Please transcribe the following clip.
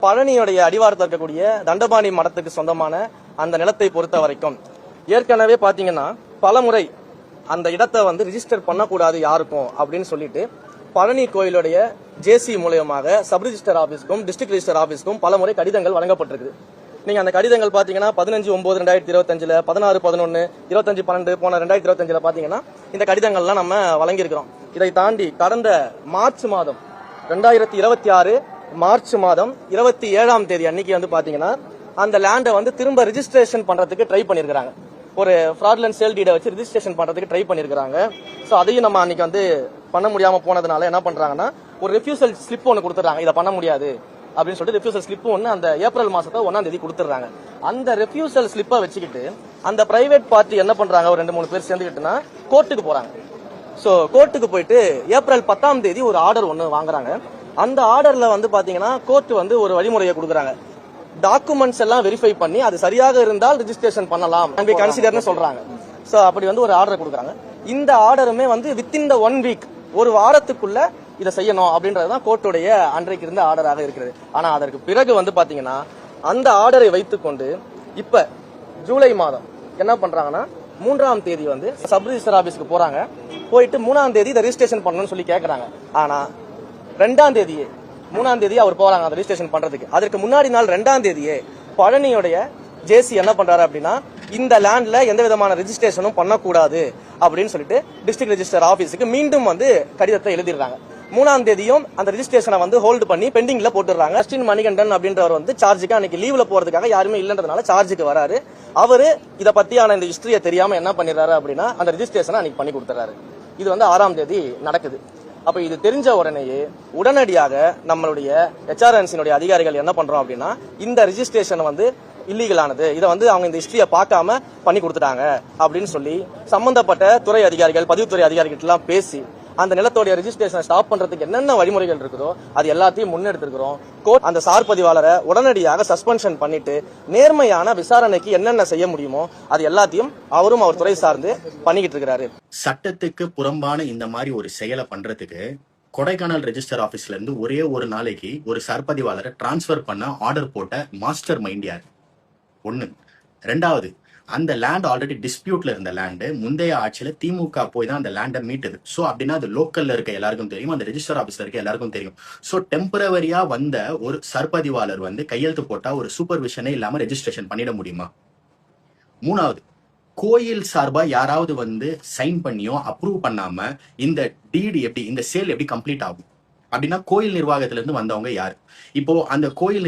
பழனியுடைய அடிவாரத்தில் இருக்கக்கூடிய தண்டபாணி மடத்துக்கு சொந்தமான அந்த நிலத்தை பொறுத்த வரைக்கும் ஏற்கனவே பாத்தீங்கன்னா பலமுறை அந்த இடத்தை ரிஜிஸ்டர் பண்ணக்கூடாது யாருக்கும் அப்படின்னு சொல்லிட்டு பழனி கோயிலுடைய ஜேசி மூலமாக சப் ரிஜிஸ்டர் ஆபீஸ்க்கும் டிஸ்ட்ரிக்ட் ரிஜிஸ்டர் ஆபீஸ்க்கும் பலமுறை கடிதங்கள் வழங்கப்பட்டிருக்கு. நீங்க அந்த கடிதங்கள் பாத்தீங்கன்னா 15/9/2025, 16/11, 25/12 போன 2025 பாத்தீங்கன்னா இந்த கடிதங்கள்லாம் நம்ம வழங்கியிருக்கிறோம். இதை தாண்டி கடந்த மார்ச் மாதம் 2026 மார்ச் மாதம் 27ஆம் தேதி அன்னைக்கு பாத்தீங்கன்னா அந்த லேண்டை திரும்ப ரிஜிஸ்ட்ரேஷன் பண்றதுக்கு ட்ரை பண்ணிருக்காங்க. ஒரு ஃப்ராட்லன்ட் சேல் டீடை வச்சு ரிஜிஸ்ட்ரேஷன் பண்றதுக்கு ட்ரை பண்ணிருக்காங்க. சோ அதையும் நம்ம அன்னைக்கு பண்ண முடியாம போனதுனால என்ன பண்றாங்கன்னா ஒரு ரெஃப்யூசல் ஸ்லிப் ஒன்னு கொடுத்துறாங்க. இதை பண்ண முடியாது அப்படின்னு சொல்லிட்டு ரெஃப்யூசல் ஸ்லிப் ஒன்னு அந்த ஏப்ரல் மாசத்துல 1ஆம் தேதி கொடுத்துறாங்க. அந்த ரெஃப்யூசல் ஸ்லிப்பை வச்சுக்கிட்டு அந்த பிரைவேட் பார்ட்டி என்ன பண்றாங்க, ஒரு 2-3 பேர் சேர்ந்துக்கிட்டுனா கோர்ட்டுக்கு போறாங்க. சோ கோர்ட்டுக்கு போயிட்டு ஏப்ரல் 10ஆம் தேதி ஒரு ஆர்டர் ஒன்னு வாங்குறாங்க. அந்த ஆர்டர்ல பாத்தீங்கன்னா கோர்ட் ஒரு வழிமுறையை கொடுக்குறாங்க. டாக்குமெண்ட்ஸ் எல்லாம் வெரிஃபை பண்ணி அது சரியாக இருந்தால் ரிஜிஸ்ட்ரேஷன் பண்ணலாம் கன்சிடர்னு சொல்றாங்க. சோ அப்படி ஒரு ஆர்டர் கொடுக்குறாங்க. இந்த ஆர்டருமே வித்தின் த 1 வீக், ஒரு வாரத்துக்குள்ள இதை செய்யணும் அப்படின்றதுதான் கோர்ட்டுடைய அன்றைக்கு இருந்த ஆர்டராக இருக்கிறது. ஆனா அதற்கு பிறகு பாத்தீங்கன்னா அந்த ஆர்டரை வைத்துக்கொண்டு இப்ப ஜூலை மாதம் என்ன பண்றாங்கன்னா 3ஆம் தேதி சப் ரிஜிஸ்டர் ஆபீஸ்க்கு போறாங்க. போயிட்டு 3ஆம் தேதி இதை ரிஜிஸ்ட்ரேஷன் பண்ணணும்னு சொல்லி கேட்கறாங்க. ஆனா 2ஆம் தேதியே 3ஆம் தேதி அவர் போறாங்க அதை ரிஜிஸ்ட்ரேஷன் பண்றதுக்கு. அதற்கு முன்னாடி நாள் 2ஆம் தேதியே பழனியுடைய ஜேசி என்ன பண்றாரு அப்படின்னா இந்த லேண்ட்ல எந்த விதமான ரெஜிஸ்ட்ரேஷனும் பண்ணக்கூடாது அப்படின்னு சொல்லிட்டு டிஸ்ட்ரிக்ட் ரெஜிஸ்டர் ஆபீஸுக்கு மீண்டும் கடிதத்தை எழுதிடுறாங்க. 3ஆம் தேதியும் அந்த ரெஜிஸ்ட்ரேஷனை ஹோல்டு பண்ணி பெண்டிங்ல போட்டுறாங்க. அஸ்டின் மணிகண்டன் அப்படின்றவர் சார்ஜுக்கு அன்னைக்கு லீவ்ல போறதுக்காக யாருமே இல்லன்றதுனால சார்ஜுக்கு வராரு. அவரு இதை பத்தியான இந்த ஹிஸ்டரியை தெரியாம என்ன பண்ணிடுறாரு அப்படின்னா அந்த ரெஜிஸ்ட்ரேஷனை அன்னைக்கு பண்ணி கொடுத்துறாரு. இது 6ஆம் தேதி நடக்குது. அப்ப இது தெரிஞ்ச உடனேயே உடனடியாக நம்மளுடைய HRNC அதிகாரிகள் என்ன பண்றோம் அப்படின்னா இந்த ரெஜிஸ்ட்ரேஷன் இல்லீகலானது, இதை அவங்க இந்த ஹிஸ்டரியை பார்க்காம பண்ணி கொடுத்துட்டாங்க அப்படின்னு சொல்லி சம்பந்தப்பட்ட துறை அதிகாரிகள், பதிவுத்துறை அதிகாரிகள் எல்லாம் பேசி அந்த நிலத்தோடைய ரெஜிஸ்ட்ரேஷனை ஸ்டாப் பண்றதுக்கு என்னென்ன வழிமுறைகள் இருக்குதோ அது எல்லாத்தையும் முன்னெடுத்திருக்கிறோம். கோர்ட் அந்த சார் பதிவாளரை உடனடியாக சஸ்பென்ஷன் பண்ணிட்டு நேர்மையான விசாரணைக்கு என்னென்ன செய்ய முடியுமோ அது எல்லாத்தையும் அவரும் அவர் துறை சார்ந்து பண்ணிக்கிட்டு இருக்கிறாரு. சட்டத்துக்கு புறம்பான இந்த மாதிரி ஒரு செயலை பண்றதுக்கு கொடைக்கானல் ரெஜிஸ்டர் ஆபீஸ்ல இருந்து ஒரே ஒரு நாளைக்கு ஒரு சர்பதிவாளரை டிரான்ஸ்பர் பண்ண ஆர்டர் போட்ட மாஸ்டர் மைண்ட் யார்? ஒண்ணு. ரெண்டாவது, அந்த லேண்ட் ஆல்ரெடி டிஸ்பியூட்ல இருந்த லேண்டு முந்தைய ஆட்சியில திமுக போய் தான் அந்த லேண்டை மீட்டுது. சோ அப்படின்னா அது லோக்கல்ல இருக்க எல்லாருக்கும் தெரியும், அந்த ரெஜிஸ்டர் ஆபீஸ்ல இருக்க எல்லாருக்கும் தெரியும். சோ டெம்பரவரியா வந்த ஒரு சர்பதிவாளர் கையெழுத்து போட்டா ஒரு சூப்பர்விஷனே இல்லாம ரெஜிஸ்ட்ரேஷன் பண்ணிட முடியுமா? மூணாவது, கோயில் சார்பா யாராவது சைன் பண்ணியோ அப்ரூவ் பண்ணாம இந்த டீடு எப்படி, இந்த சேல் எப்படி கம்ப்ளீட் ஆகும்? அப்படின்னா கோயில் நிர்வாகத்துல இருந்து வந்தவங்க யாரு? இப்போ அந்த கோயில்